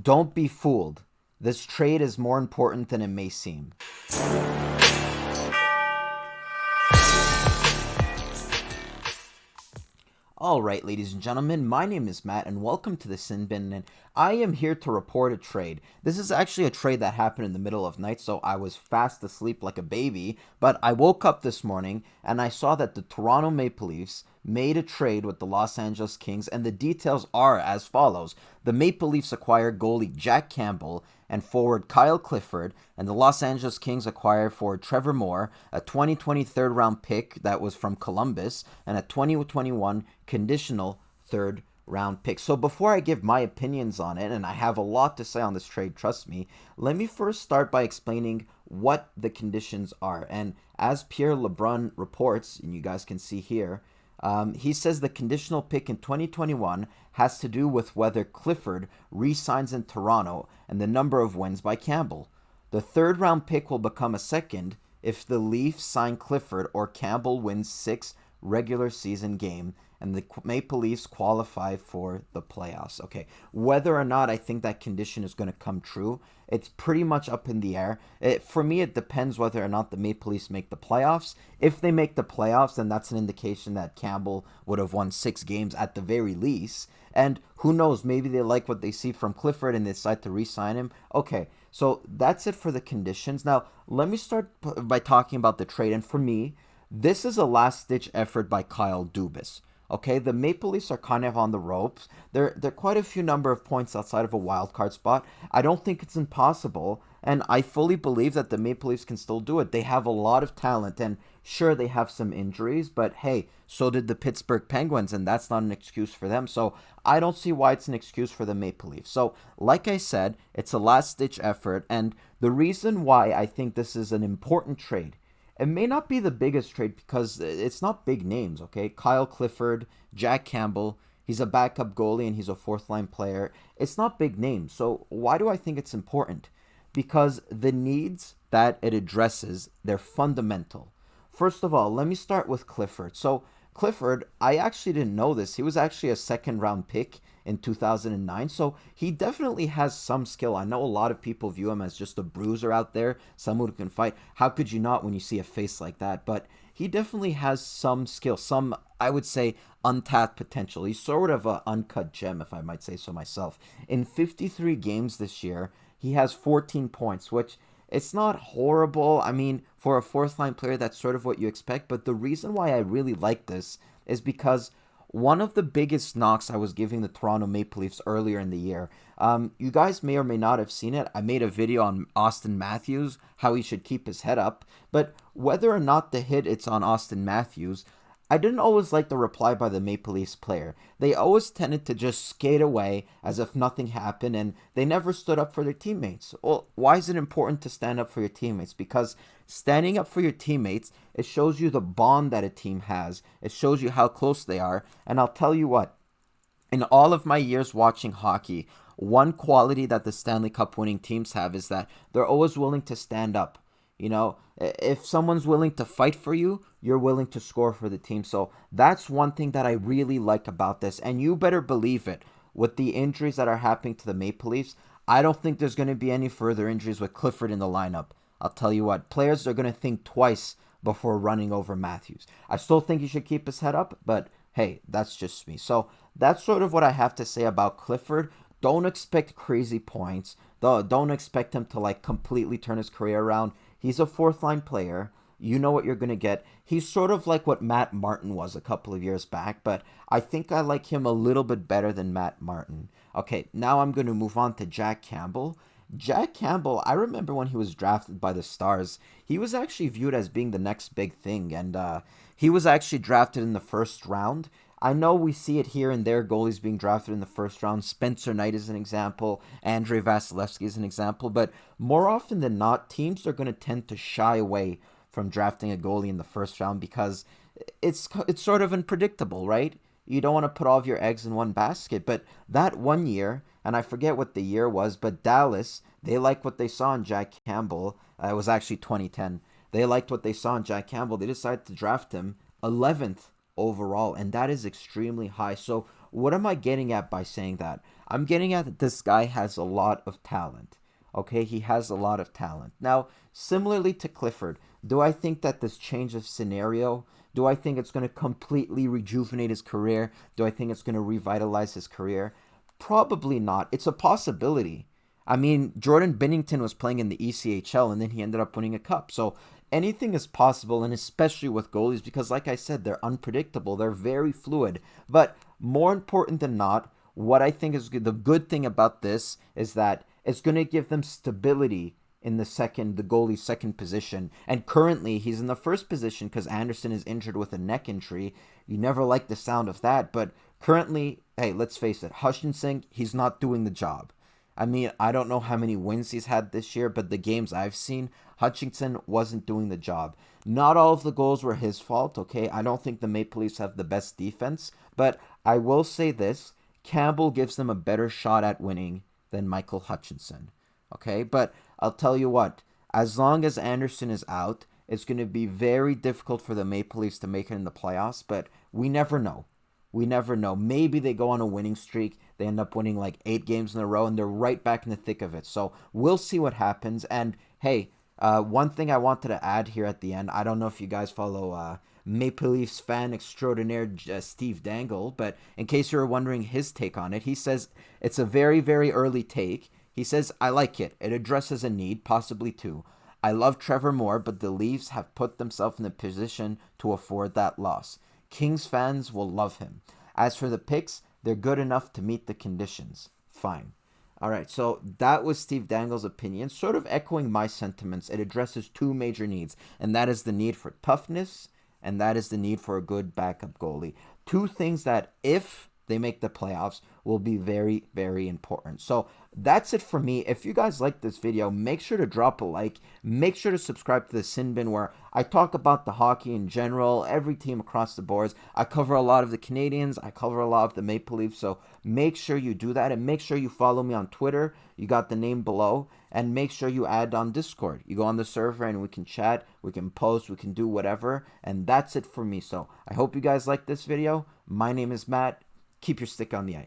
Don't be fooled. This trade is more important than it may seem. All right, ladies and gentlemen, my name is Matt, and welcome to the Sin Bin, and I am here to report a trade. This is actually a trade that happened in the middle of night, so I was fast asleep like a baby, but I woke up this morning, and I saw that the Toronto Maple Leafs made a trade with the Los Angeles Kings, and the details are as follows. The Maple Leafs acquired goalie Jack Campbell and forward Kyle Clifford, and the Los Angeles Kings acquired forward Trevor Moore, a 2020 third-round pick that was from Columbus, and a 2021 conditional third-round pick. So before I give my opinions on it, and I have a lot to say on this trade, trust me, let me first start by explaining what the conditions are. And as Pierre LeBrun reports, and you guys can see here, he says the conditional pick in 2021 has to do with whether Clifford re-signs in Toronto and the number of wins by Campbell. The third round pick will become a second if the Leafs sign Clifford or Campbell wins 6 regular season games and the Maple Leafs qualify for the playoffs. Okay, whether or not I think that condition is going to come true, it's pretty much up in the air. For me, it depends whether or not the Maple Leafs make the playoffs. If they make the playoffs, then that's an indication that Campbell would have won 6 games at the very least. And who knows, maybe they like what they see from Clifford and they decide to re-sign him. Okay, so that's it for the conditions. Now, let me start by talking about the trade. And for me, this is a last-ditch effort by Kyle Dubas. Okay, the Maple Leafs are kind of on the ropes. They're quite a few number of points outside of a wild card spot. I don't think it's impossible, and I fully believe that the Maple Leafs can still do it. They have a lot of talent, and sure, they have some injuries, but hey, so did the Pittsburgh Penguins, and that's not an excuse for them. So I don't see why it's an excuse for the Maple Leafs. So, like I said, it's a last-ditch effort, and the reason why I think this is an important trade, it may not be the biggest trade because it's not big names, okay? Kyle Clifford, Jack Campbell, he's a backup goalie and he's a fourth line player. It's not big names. So why do I think it's important? Because the needs that it addresses, they're fundamental. First of all, let me start with Clifford. So Clifford, I actually didn't know this. He was actually a second round pick in 2009. So he definitely has some skill. I know a lot of people view him as just a bruiser out there, someone who can fight. How could you not when you see a face like that? But he definitely has some skill, some, I would say, untapped potential. He's sort of an uncut gem, if I might say so myself. In 53 games this year, he has 14 points, which it's not horrible. I mean, for a fourth line player, that's sort of what you expect. But the reason why I really like this is because one of the biggest knocks I was giving the Toronto Maple Leafs earlier in the year, you guys may or may not have seen it. I made a video on Austin Matthews, how he should keep his head up. But whether or not the hit it's on Austin Matthews, I didn't always like the reply by the Maple Leafs player. They always tended to just skate away as if nothing happened, and they never stood up for their teammates. Well, why is it important to stand up for your teammates? Because standing up for your teammates, it shows you the bond that a team has. It shows you how close they are. And I'll tell you what, in all of my years watching hockey, one quality that the Stanley Cup winning teams have is that they're always willing to stand up. You know, if someone's willing to fight for you, you're willing to score for the team. So that's one thing that I really like about this. And you better believe it. With the injuries that are happening to the Maple Leafs, I don't think there's going to be any further injuries with Clifford in the lineup. I'll tell you what, players are going to think twice before running over Matthews. I still think he should keep his head up, but hey, that's just me. So that's sort of what I have to say about Clifford. Don't expect crazy points. Don't expect him to like completely turn his career around. He's a fourth line player. You know what you're going to get. He's sort of like what Matt Martin was a couple of years back, but I think I like him a little bit better than Matt Martin. Okay, now I'm going to move on to Jack Campbell. Jack Campbell, I remember when he was drafted by the Stars, he was actually viewed as being the next big thing, and he was actually drafted in the first round. I know we see it here and there, goalies being drafted in the first round. Spencer Knight is an example. Andrei Vasilevsky is an example. But more often than not, teams are going to tend to shy away from drafting a goalie in the first round because it's sort of unpredictable, right? You don't want to put all of your eggs in one basket. But that one year, and I forget what the year was, but Dallas, they liked what they saw in Jack Campbell. It was actually 2010. They liked what they saw in Jack Campbell. They decided to draft him 11th overall, and that is extremely high. So what am I getting at by saying that? I'm getting at that this guy has a lot of talent. Okay, he has a lot of talent. Now, similarly to Clifford, do I think that this change of scenario, do I think it's going to completely rejuvenate his career? Do I think it's going to revitalize his career? Probably not. It's a possibility. I mean, Jordan Binnington was playing in the ECHL and then he ended up winning a cup. So anything is possible, and especially with goalies, because like I said, they're unpredictable. They're very fluid. But more important than not, what I think is the good thing about this is that it's going to give them stability in the goalie's second position. And currently, he's in the first position because Anderson is injured with a neck injury. You never like the sound of that, but currently, hey, let's face it, Hutchinson, he's not doing the job. I mean, I don't know how many wins he's had this year, but the games I've seen, Hutchinson wasn't doing the job. Not all of the goals were his fault, okay? I don't think the Maple Leafs have the best defense, but I will say this, Campbell gives them a better shot at winning than Michael Hutchinson, okay? But I'll tell you what, as long as Anderson is out, it's going to be very difficult for the Maple Leafs to make it in the playoffs, but we never know. We never know. Maybe they go on a winning streak. They end up winning like 8 games in a row, and they're right back in the thick of it. So we'll see what happens. And hey, one thing I wanted to add here at the end, I don't know if you guys follow Maple Leafs fan extraordinaire Steve Dangle, but in case you were wondering his take on it, he says it's a very, very early take. He says, I like it. It addresses a need, possibly two. I love Trevor Moore, but the Leafs have put themselves in a position to afford that loss. Kings fans will love him. As for the picks, they're good enough to meet the conditions. Fine. All right, so that was Steve Dangle's opinion, sort of echoing my sentiments. It addresses 2 major needs, and that is the need for toughness, and that is the need for a good backup goalie. 2 things that, if they make the playoffs, will be very, very important. So that's it for me. If you guys like this video, make sure to drop a like. Make sure to subscribe to the Sin Bin, where I talk about the hockey in general, every team across the boards. I cover a lot of the Canadians. I cover a lot of the Maple Leafs. So make sure you do that, and make sure you follow me on Twitter. You got the name below. And make sure you add on Discord. You go on the server and we can chat, we can post, we can do whatever. And that's it for me. So I hope you guys like this video. My name is Matt. Keep your stick on the ice.